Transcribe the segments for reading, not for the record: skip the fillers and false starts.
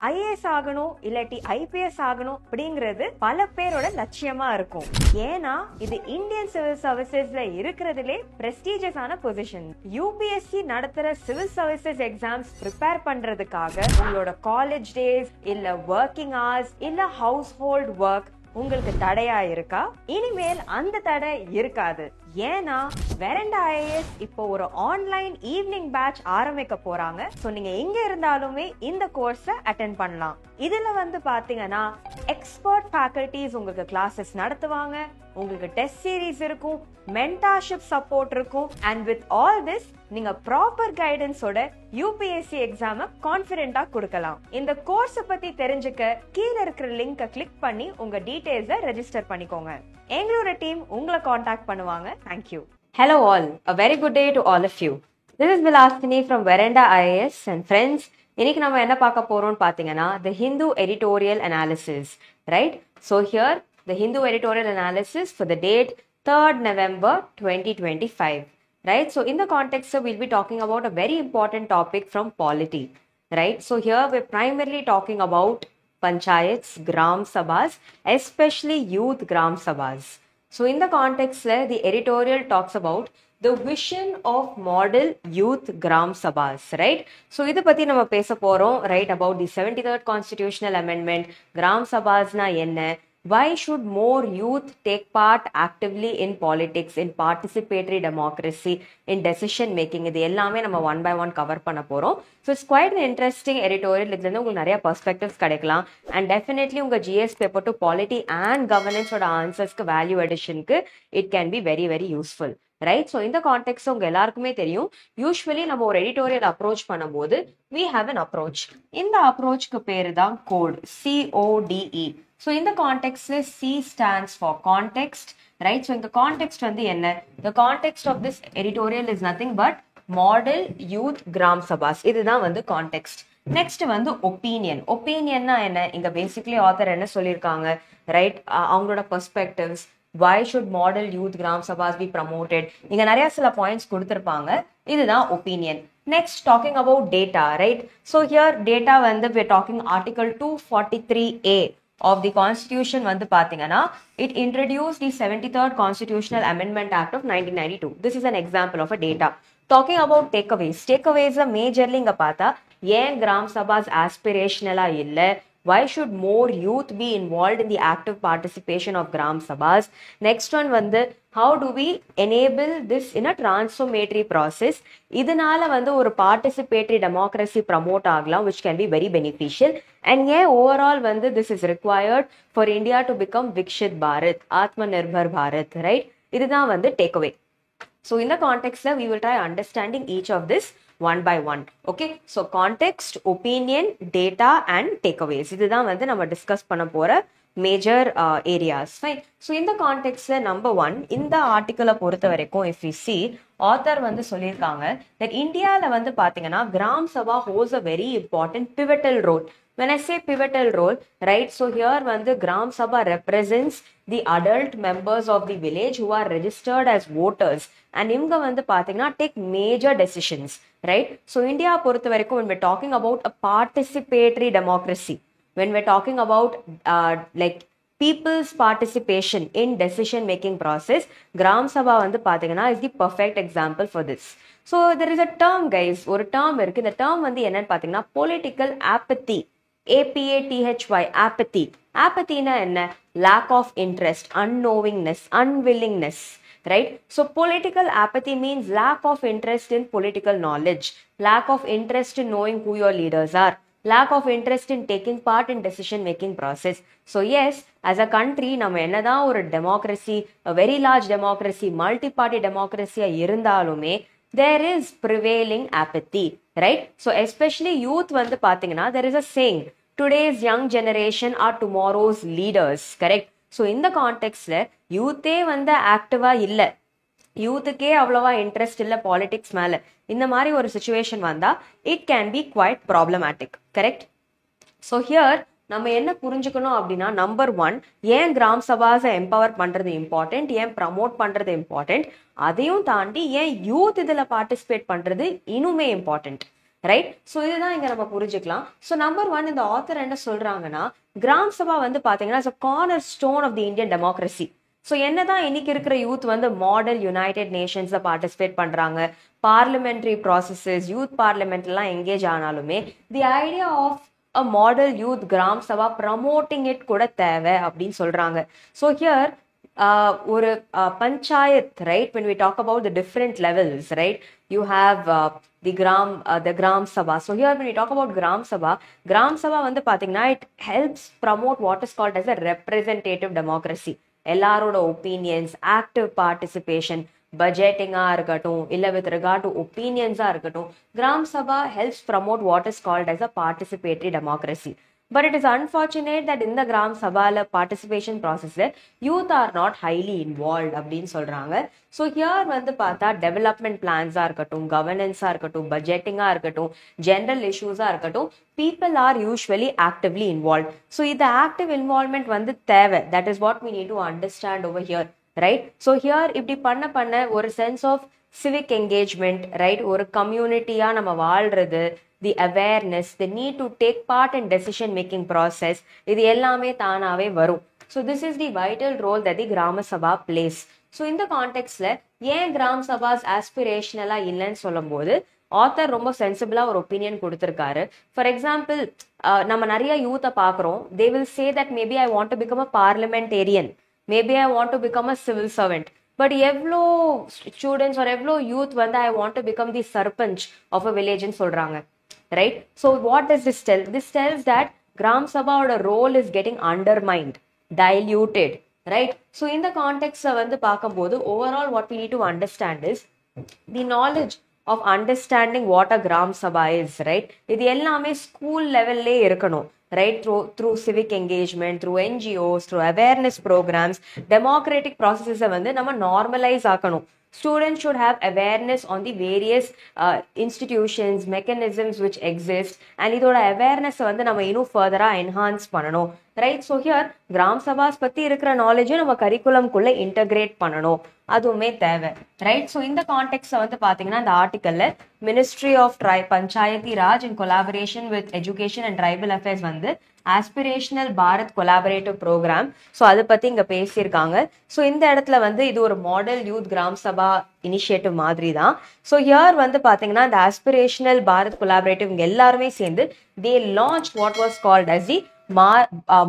IAS ஆகணும் இல்லாட்டி IPS ஆகணும் அப்படிங்கிறது பல பேரோட லட்சியமா இருக்கும். ஏன்னா இது இந்தியன் சிவில் சர்வீசஸ்ல இருக்கிறதுலே பிரஸ்டீஜியஸான பொசிஷன். யூபிஎஸ்சி நடத்துற சிவில் சர்வீசஸ் எக்ஸாம்ஸ் ப்ரிப்பேர் பண்றதுக்காக உங்களோட காலேஜ் டேஸ் இல்ல ஒர்க்கிங் ஹவர்ஸ் இல்ல ஹவுஸ் ஹோல்ட் ஒர்க் உங்களுக்கு தடையா இருக்கா? இனிமேல் அந்த தடை இருக்காது. ஏன்னா வெரண்டா ஐஏஎஸ் இப்போ ஒரு ஆன்லைன் ஈவினிங் பேட்ச் ஆரம்பிக்க போறாங்க. சோ நீங்க எங்க இருந்தாலுமே இந்த கோர்ஸை அட்டென்ட் பண்ணலாம். இதுல பாத்தீங்கன்னா எக்ஸ்பர்ட் ஃபேக்கல்டிஸ் உங்களுக்கு கிளாஸஸ் நடத்துவாங்க, உங்களுக்கு டெஸ்ட் சீரீஸ் இருக்கும், மென்டார்ஷிப் சப்போர்ட் இருக்கும். அண்ட் வித் ஆல் திஸ் நீங்க ப்ராப்பர் கைடன்ஸோட யூபிஎஸ்சி எக்ஸாம கான்ஃபிடென்ட்டா கொடுக்கலாம். இந்த கோர்ஸ் பத்தி தெரிஞ்சுக்க கீழ இருக்கிற லிங்கை கிளிக் பண்ணி உங்க டீடைல்ஸை ரெஜிஸ்டர் பண்ணிக்கோங்க. எங்களோட டீம் உங்களை காண்டாக்ட் பண்ணுவாங்க. Thank you. Hello all, a very good day to all of you. This is Vilasini from Veranda IAS and friends. இன்னைக்கு நம்ம என்ன பார்க்க போறோம்னு பாத்தீங்கன்னா the Hindu editorial analysis, right? So here the Hindu editorial analysis for the date 3rd November 2025, right? So in the context we'll be talking about a very important topic from polity, right? So here we're primarily talking about panchayats, gram sabhas, especially youth gram sabhas. So in the context the editorial talks about the vision of model youth gram sabhas, right? So idu patti nama pesa porom, right, about the 73rd constitutional amendment. Gram sabhas na enna, why should more youth take part actively in politics, in participatory democracy, in decision making? இது எல்லாமே நம்ம one by one cover பண்ண போறோம். So it's quite an interesting editorial. இதுல இருந்து உங்களுக்கு நிறைய perspectives கிடைக்கலாம். அண்ட் டெஃபினெட்லி உங்க GS paper to polity and கவர்னன்ஸோட ஆன்சர்ஸ்க்கு வேல்யூ அடிஷனுக்கு it can be very very useful, right? So இந்த கான்டெக்ட் உங்க எல்லாருக்குமே தெரியும். யூஸ்வலி நம்ம ஒரு எடிட்டோரியல் அப்ரோச் பண்ணும்போது we have an approach. இந்த அப்ரோச்க்கு பேரு தான் code, CODE. So in the context, C stands for context, right? So in the context என்ன? The context of this editorial is nothing but model youth gram sabhas. இதுதான் context. Next opinion. Opinionனா என்ன? இங்க basically author என்ன சொல்லிருக்காங்க, right? அவங்களோட perspectives. Why should model youth gram sabhas be promoted? இங்க நிறைய சில points கொடுத்திருப்பாங்க. இதுதான் opinion. Next, talking about data, right? So here data we're talking article 243A of the constitution பாத்தீங்கன்னா it introduced the 73rd constitutional amendment act of 1992. This is an example of a data. Talking about takeaways majorly இங்க பார்த்தா ஏன் gram சபாஸ் aspirational இல்ல, why should more youth be involved in the active participation of gram sabhas? Next one how do we enable this in a transformatory process? இதனால ஒரு participatory democracy promote ஆகலாம், which can be very beneficial. And overall this is required for India to become Vikshit Bharat, Atmanirbhar Bharat, right? இதுதான் takeaway. So in the context we will try understanding each of this one by one. Okay, so context, opinion, data and takeaways. இதுதான் நம்ம discuss பண்ண போற major areas. Fine. So இந்த கான்டெக்ட்ல number 1 இந்த ஆர்டிக்கலை பொறுத்த வரைக்கும் if we see author சொல்லியிருக்காங்க that இந்தியாவில் பார்த்தீங்கன்னா Gram Sabha holds a very important pivotal role. When I say pivotal role, right, so here gram sabha represents the adult members of the village who are registered as voters and இவங்க பார்த்தீங்கன்னா take major decisions, right? So India பொறுத்த வரைக்கும் when we're talking about a participatory democracy, when we're talking about like people's participation in decision making process, gram sabha பாத்தீங்கன்னா is the perfect example for this. So there is a term guys, ஒரு term இருக்கு. இந்த term என்னன்னு பாத்தீங்கன்னா political apathy, APATHY, apathy. Apathy na enna? Lack of interest, unknowingness, unwillingness, right? So political apathy means lack of interest in political knowledge, lack of interest in knowing who your leaders are, lack of interest in taking part in decision making process. So yes, as a country நம்ம என்னதான் ஒரு democracy, a very large democracy, multi-party democracy இருந்தாலுமே there is prevailing apathy, right? So especially youth பாத்தீங்கன்னா there is a saying, today's young generation are tomorrow's leaders, correct? So in the context youthே ஆக்டிவா இல்ல, யூத்துக்கே அவ்வளவா interest இல்ல politics மேல, இந்த மாதிரி ஒரு situation வந்தா it can be quite problematic, correct? So here நம்ம என்ன புரிஞ்சுக்கணும் அப்படின்னா நம்பர் 1 ஏன் கிராம் சபாஸை எம்பவர் பண்றது இம்பார்ட்டன்ட், ஏன் ப்ரமோட் பண்றது இம்பார்ட்டன்ட், அதையும் தாண்டி ஏன் யூத் இதுல பார்ட்டிசிபேட் பண்றது இன்னுமே இம்பார்ட்டன்ட், ரைட். ஸோ இதுதான் இங்க நம்ம புரிஞ்சுக்கலாம். ஸோ நம்பர் 1 இந்த ஆத்தர் என்ன சொல்றாங்கன்னா, கிராம் சபா வந்து பாத்தீங்கன்னா corner stone of the Indian democracy. So என்னதான் இன்னைக்கு இருக்கிற யூத் வந்து மாடல் யுனைடெட் நேஷன்ஸ்ல பார்ட்டிசிபேட் பண்றாங்க, பார்லிமெண்ட்ரி ப்ராசஸஸ், யூத் பார்லிமெண்ட்லாம் எங்கேஜ் ஆனாலுமே the idea of a model youth gram Sabha promoting it கூட தேவை அப்படின்னு சொல்றாங்க. ஸோ ஹியர் ஒரு panchayat, right, when we talk about the different levels, right, you have the gram sabha. So here when we talk about gram sabha வந்து பாத்தீங்கன்னா it helps promote what is called as a representative democracy. எல்லாரோட opinions, active participation, பட்ஜெட்டிங்கா இருக்கட்டும் இல்ல with regard to ஒப்பீனியன்ஸா இருக்கட்டும், Gram Sabha helps promote what is called as a participatory democracy. But it is unfortunate that in the Gram Sabha participation process, youth are not highly involved அப்படின்னு சொல்றாங்க. So here வந்து பார்த்தா development பிளான்ஸாக இருக்கட்டும், கவர்னன்ஸாக இருக்கட்டும், பட்ஜெட்டிங்காக இருக்கட்டும், general இஷ்யூஸாக இருக்கட்டும், people are usually actively involve. So இந்த ஆக்டிவ் இன்வால்வ்மெண்ட் வந்து தேவை. That is what we need to understand over here, right. So here இப்படி பண்ண ஒரு sense of civic engagement, right, ஒரு கம்யூனிட்டியா நம்ம வாழ்றது, the awareness, the need to take part in decision making process, இது எல்லாமே தானாவே வரும். So this is the vital role that the Grama Sabha plays. So இந்த கான்டெக்ட்ல ஏன் கிராம் சபாஸ் ஆஸ்பிரேஷனலா இல்லைன்னு சொல்லும் போது ஆத்தர் ரொம்ப சென்சிபிளா ஒரு ஒப்பீனியன் கொடுத்திருக்காரு. ஃபார் எக்ஸாம்பிள், நம்ம நிறைய யூத்தை பார்க்குறோம். They will say that maybe I want to become a parliamentarian, maybe I want to become a civil servant. But எவ்வளோ ஸ்டூடெண்ட்ஸ் ஒரு எவ்வளோ யூத் வந்து I want to become the sarpanch of a வில்லேஜ்னு சொல்றாங்க. Right? So what does this tell? This tells that Gram Sabha role is getting undermined, diluted, right? So in the context வந்து பார்க்கும்போது overall what we need to understand is the knowledge of understanding what a Gram Sabha is, right? இது எல்லாமே school லெவல்லே இருக்கணும், right? Through civic engagement, through NGOs, through awareness programs, democratic processes வந்து நம்ம normalize ஆக்கணும். Students should have awareness on the various institutions, mechanisms which exist, and இதோட awareness வந்து நம்ம இன்னும் further enhance பண்ணணும், right? So here கிராம் சபாஸ் பத்தி இருக்கிற நாலேஜை நம்ம கரிக்குலம்குள்ள இன்டகிரேட் பண்ணணும், அதுவுமே தேவை, ரைட்? ஸோ இந்த கான்டெக்ட்ல வந்து பாத்தீங்கன்னா இந்த ஆர்டிக்கல்ல ministry of Panchayati Raj in collaboration with education and tribal affairs வந்து aspirational Bharat collaborative programme, so அதை பத்தி இங்க பேசியிருக்காங்க. ஸோ இந்த இடத்துல வந்து இது ஒரு model youth gram sabha initiative மாதிரி தான். ஸோ ஹியர் வந்து பாத்தீங்கன்னா இந்த ஆஸ்பிரேஷனல் பாரத் கொலாபரேட்டிவ் இங்க எல்லாருமே சேர்ந்து they launch what was called as the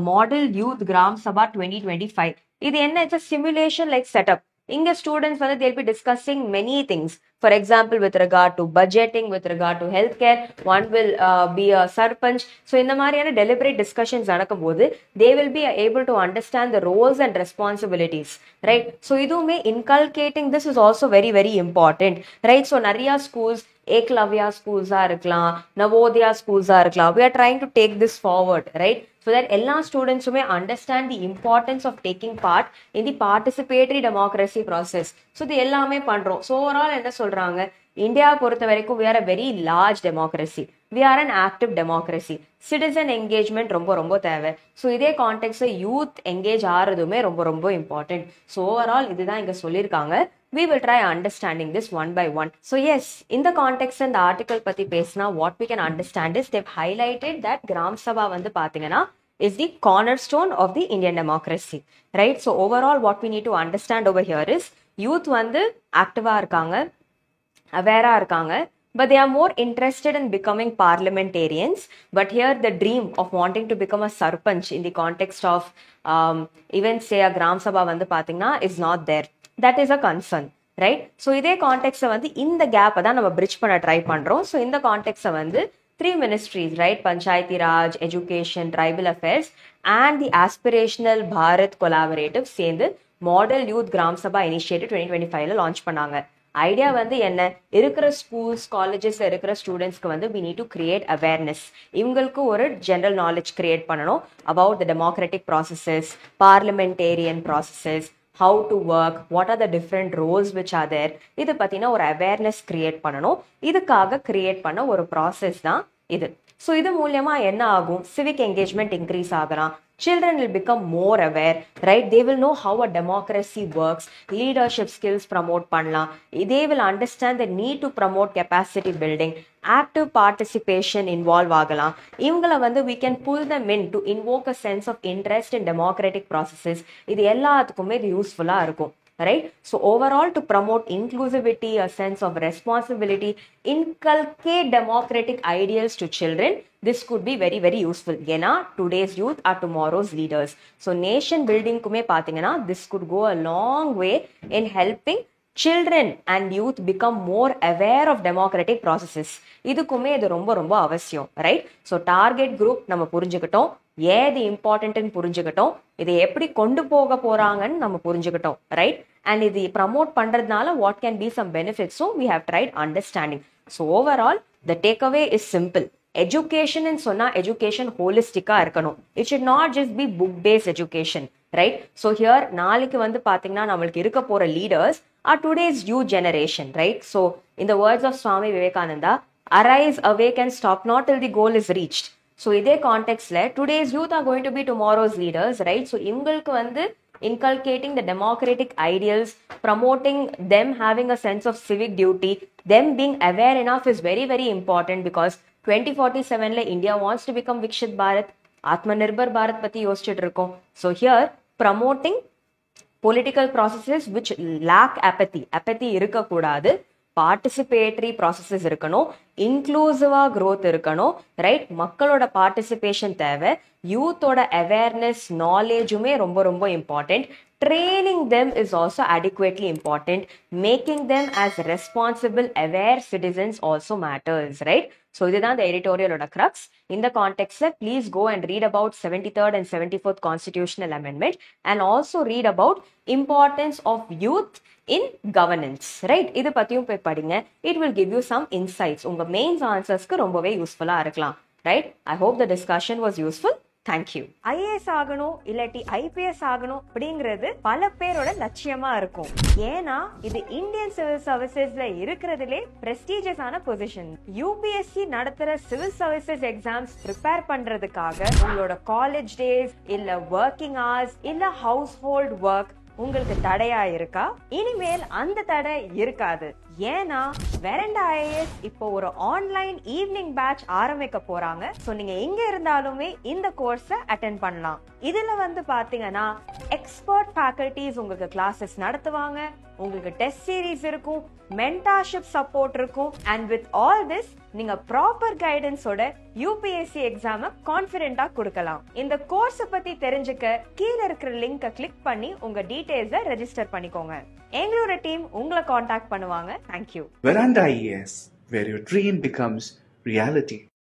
model youth gram sabha 2025. இது என்ன? It's a simulation like setup. இங்க ஸ்டூடெண்ட்ஸ் வந்து they'll be discussing many things. For example, with regard to budgeting, with regard to healthcare, one will be a sarpanch. So இந்த மாதிரியான deliberate discussions நடக்கும்போது they will be able to understand the roles and responsibilities, right? So இதுவுமே inculcating this is also very very important, right? So நிறைய schools, ஏக்லவ்யா ஸ்கூல்ஸா இருக்கலாம், நவோதயா ஸ்கூல்ஸா இருக்கலாம், we are trying to take this forward, right? So that எல்லா ஸ்டூடெண்ட்ஸுமே understand the importance of taking part in the participatory democracy process. So இது எல்லாமே பண்றோம். So overall என்ன சொல்றாங்க, India பொறுத்த வரைக்கும் we are a very large democracy, we are an active democracy, citizen engagement ரொம்ப ரொம்ப தேவை. ஸோ இதே கான்டெக்ட்ல யூத் என்கேஜ் ஆறதுமே ரொம்ப ரொம்ப இம்பார்ட்டன்ட். ஸோ ஓவரால் இதுதான் இங்க சொல்லியிருக்காங்க. We will try understanding this one by one. So yes, in the context and the article பத்தி பேசினா what we can understand is they've highlighted that Gram Sabha வந்து பாத்தீங்கன்னா is the cornerstone of the Indian democracy, right? So overall what we need to understand over here is youth வந்து ஆக்டிவா இருக்காங்க, அவேரா இருக்காங்க, but they are more interested in becoming parliamentarians. But here the dream of wanting to become a sarpanch in the context of even say a Gram Sabha வந்து பாத்தீங்கன்னா is not there. That is a concern, right? So இதே கான்டெக்ட்ல வந்து இந்த கேப்பை தான் நம்ம bridge பண்ண try பண்றோம். ஸோ இந்த கான்டெக்ட்ல வந்து 3 ministries, right? Panchayati Raj, education, tribal affairs and the aspirational Bharat collaborative சேர்ந்து model youth gram sabha initiative 2025ல லான்ச் பண்ணாங்க. ஐடியா வந்து என்ன, இருக்கிற ஸ்கூல்ஸ் காலேஜஸ்ல இருக்கிற ஸ்டூடெண்ட்ஸ்க்கு வந்து we need to create awareness. இவங்களுக்கு ஒரு ஜெனரல் நாலேஜ் கிரியேட் பண்ணணும் about the democratic processes, parliamentarian processes, how to work, what are the different roles which are there. இது பத்தின ஒரு அவேர்னஸ் கிரியேட் பண்ணணும். இதுக்காக கிரியேட் பண்ண ஒரு ப்ராசஸ் தான் இது. ஸோ இது மூலியமா என்ன ஆகும், சிவிக் என்கேஜ்மெண்ட் இன்க்ரீஸ் ஆகலாம். Children will become more aware, right? They will know how a democracy works, leadership skills promote பண்ணலாம். They will understand the need to promote capacity building, active participation involve ஆகலாம். இவங்கள வந்து we can pull them in to invoke a sense of interest in democratic processes. இது எல்லாத்துக்குமே இது யூஸ்ஃபுல்லா இருக்கும். Right? So overall, to promote inclusivity, a sense of responsibility, inculcate democratic ideals to children, this could be very, very useful. Yena, today's youth are tomorrow's leaders. So nation building kume pathingana, this could go a long way in helping children and youth become more aware of democratic processes. இதுக்குமே இது ரொம்ப ரொம்ப அவசியம். Right? So target group நம்ம புரிஞ்சுக்கிட்டோம், ஏது இம்பார்ட்டன்ட்னு புரிஞ்சுக்கிட்டோம், இதை எப்படி கொண்டு போக போறாங்கன்னு நம்ம புரிஞ்சுக்கிட்டோம். ரைட்? அண்ட் இது ப்ரமோட் பண்றதுனால வாட் கேன் பி சம் பெனிஃபிட்ஸும் we have tried understanding. So overall the takeaway is simple. Education சொன்னா எஜுகேஷன் ஹோலிஸ்டிக்கா இருக்கணும். It should not just be book based education. Right? So here நாளைக்கு வந்து பாத்தீங்கன்னா நம்மளுக்கு இருக்க போற leaders are today's youth generation, right? So in the words of Swami Vivekananda, arise, awake and stop not till the goal is reached. So இதே கான்டெக்ட்ல today's youth are going to be tomorrow's leaders, right? So இவங்களுக்கு வந்து inculcating the democratic ideals, promoting them having a sense of civic duty, them being aware enough is very, very important because 2047 India wants to become Vikshit Bharat, Atmanirbhar Bharat பத்தி யோசிச்சுட்டு இருக்கோம். So here promoting political processes which lack apathy இருக்கக்கூடாது, participatory processes இருக்கணும், இன்க்ளூசிவா growth இருக்கணும். Right? மக்களோட participation தேவை, யூத்தோட awareness நாலேஜுமே ரொம்ப ரொம்ப important. Training them is also adequately important. Making them as responsible, aware citizens also matters, right? So இதுதான் the editorial crux. In the context, please go and read about 73rd and 74th constitutional amendment and also read about importance of youth in governance, right? இது பத்தியும் போய் படிங்க. It will give you some insights. உங்க mains answersக்கு ரொம்பவே யூஸ்ஃபுல்லா இருக்கலாம். Right? I hope the discussion was useful. Thank you. IAS ஆகணும் இல்லாட்டி ஐபிஎஸ் ஆகணும் அப்படிங்கிறது பல பேரோட லட்சியமா இருக்கும். ஏன்னா இது இந்தியன் சிவில் சர்வீசஸ்ல இருக்கிறதுலே பிரஸ்டீஜியஸான பொசிஷன். யூபிஎஸ்சி நடத்துற சிவில் சர்வீசஸ் எக்ஸாம்ஸ் ப்ரிப்பேர் பண்றதுக்காக உங்களோட காலேஜ் டேஸ் இல்ல ஒர்க்கிங் ஹவர்ஸ் இல்ல ஹவுஸ் ஹோல்ட் ஒர்க் உங்களுக்கு தடையா இருக்கா? இனிமேல் அந்த தடை இருக்காது. ஏன்னா வெரண்டா ஐஏஎஸ் இப்போ ஒரு ஆன்லைன் ஈவினிங் பேட்ச் ஆரம்பிக்க போறாங்க. சோ நீங்க எங்க இருந்தாலுமே இந்த கோர்ஸை அட்டெண்ட் பண்ணலாம். இதுல வந்து பாத்தீங்கன்னா எக்ஸ்பர்ட் ஃபேக்கல்டிஸ் உங்களுக்கு கிளாஸஸ் நடத்துவாங்க, உங்களுக்கு டெஸ்ட் சீரீஸ் இருக்கும், மென்டார்ஷிப் சப்போர்ட் இருக்கும். அண்ட் வித் ஆல் திஸ் நீங்க ப்ராப்பர் கைடன்ஸோட யூபிஎஸ்சி எக்ஸாம கான்ஃபிடென்ட்டா கொடுக்கலாம். இந்த கோர்ஸ் பத்தி தெரிஞ்சுக்க கீழ இருக்கிற லிங்கை கிளிக் பண்ணி உங்க டீடைல்ஸை ரெஜிஸ்டர் பண்ணிக்கோங்க. எங்களோட டீம் உங்களை காண்டாக்ட் பண்ணுவாங்க. Thank you. Veranda IAS, where your dream becomes reality.